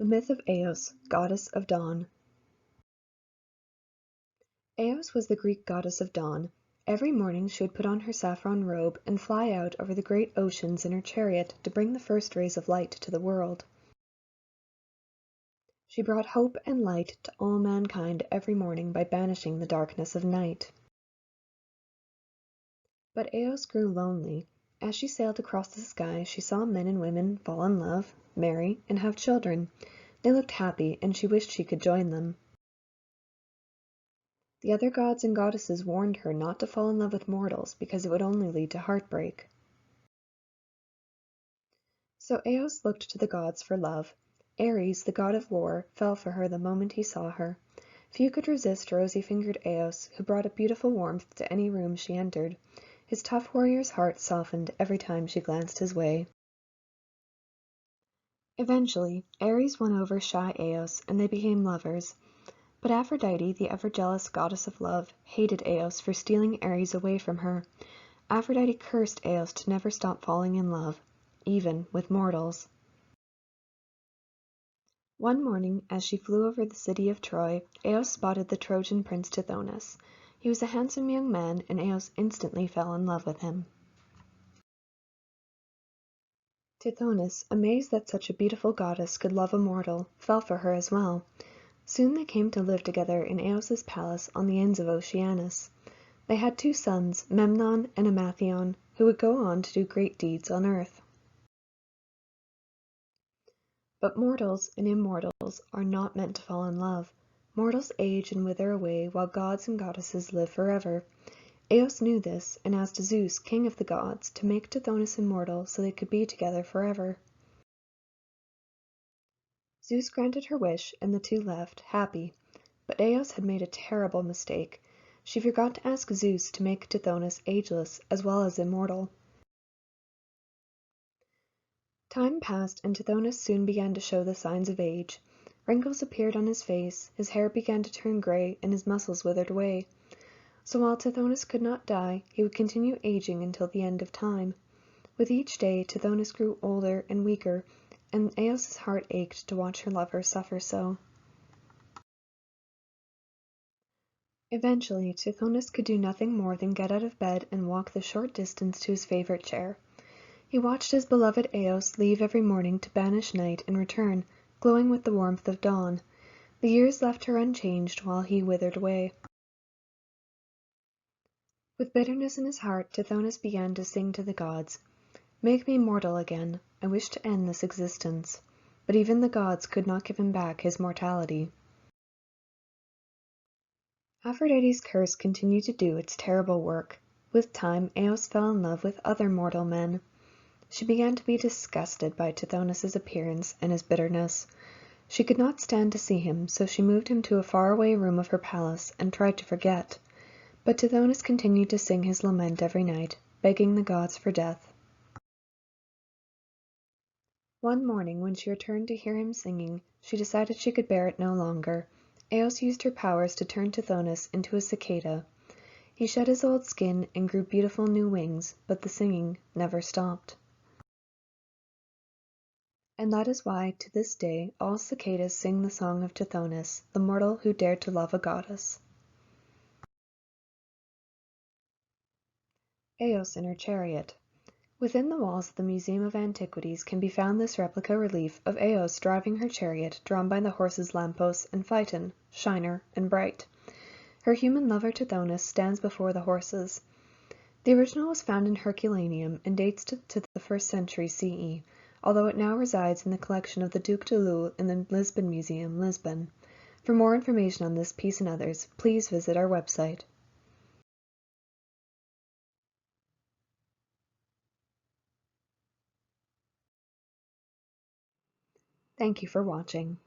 The myth of Eos, goddess of dawn. Eos was the Greek goddess of dawn. Every morning she would put on her saffron robe and fly out over the great oceans in her chariot to bring the first rays of light to the world. She brought hope and light to all mankind every morning by banishing the darkness of night. But Eos grew lonely. As she sailed across the sky, she saw men and women fall in love, marry, and have children. They looked happy, and she wished she could join them. The other gods and goddesses warned her not to fall in love with mortals because it would only lead to heartbreak. So Eos looked to the gods for love. Ares, the god of war, fell for her the moment he saw her. Few could resist rosy-fingered Eos, who brought a beautiful warmth to any room she entered. His tough warrior's heart softened every time she glanced his way. Eventually, Ares won over shy Eos, and they became lovers. But Aphrodite, the ever-jealous goddess of love, hated Eos for stealing Ares away from her. Aphrodite cursed Eos to never stop falling in love, even with mortals. One morning, as she flew over the city of Troy, Eos spotted the Trojan Prince Tithonus. He was a handsome young man, and Eos instantly fell in love with him. Tithonus, amazed that such a beautiful goddess could love a mortal, fell for her as well. Soon they came to live together in Eos's palace on the ends of Oceanus. They had 2 sons, Memnon and Amathion, who would go on to do great deeds on earth. But mortals and immortals are not meant to fall in love. Mortals age and wither away, while gods and goddesses live forever. Eos knew this, and asked Zeus, king of the gods, to make Tithonus immortal so they could be together forever. Zeus granted her wish, and the two left, happy. But Eos had made a terrible mistake. She forgot to ask Zeus to make Tithonus ageless as well as immortal. Time passed, and Tithonus soon began to show the signs of age. Wrinkles appeared on his face, his hair began to turn gray, and his muscles withered away. So while Tithonus could not die, he would continue aging until the end of time. With each day, Tithonus grew older and weaker, and Eos's heart ached to watch her lover suffer so. Eventually, Tithonus could do nothing more than get out of bed and walk the short distance to his favorite chair. He watched his beloved Eos leave every morning to banish night and return, glowing with the warmth of dawn. The years left her unchanged while he withered away. With bitterness in his heart, Tithonus began to sing to the gods. "Make me mortal again. I wish to end this existence." But even the gods could not give him back his mortality. Aphrodite's curse continued to do its terrible work. With time, Eos fell in love with other mortal men. She began to be disgusted by Tithonus's appearance and his bitterness. She could not stand to see him, so she moved him to a faraway room of her palace and tried to forget. But Tithonus continued to sing his lament every night, begging the gods for death. One morning, when she returned to hear him singing, she decided she could bear it no longer. Eos used her powers to turn Tithonus into a cicada. He shed his old skin and grew beautiful new wings, but the singing never stopped. And that is why, to this day, all cicadas sing the song of Tithonus, the mortal who dared to love a goddess. Eos in her chariot. Within the walls of the Museum of Antiquities can be found this replica relief of Eos driving her chariot, drawn by the horses Lampos and Phaeton, Shiner and Bright. Her human lover Tithonus stands before the horses. The original was found in Herculaneum and dates to the 1st century CE, although it now resides in the collection of the Duc de Lille in the Lisbon Museum, Lisbon. For more information on this piece and others, please visit our website. Thank you for watching.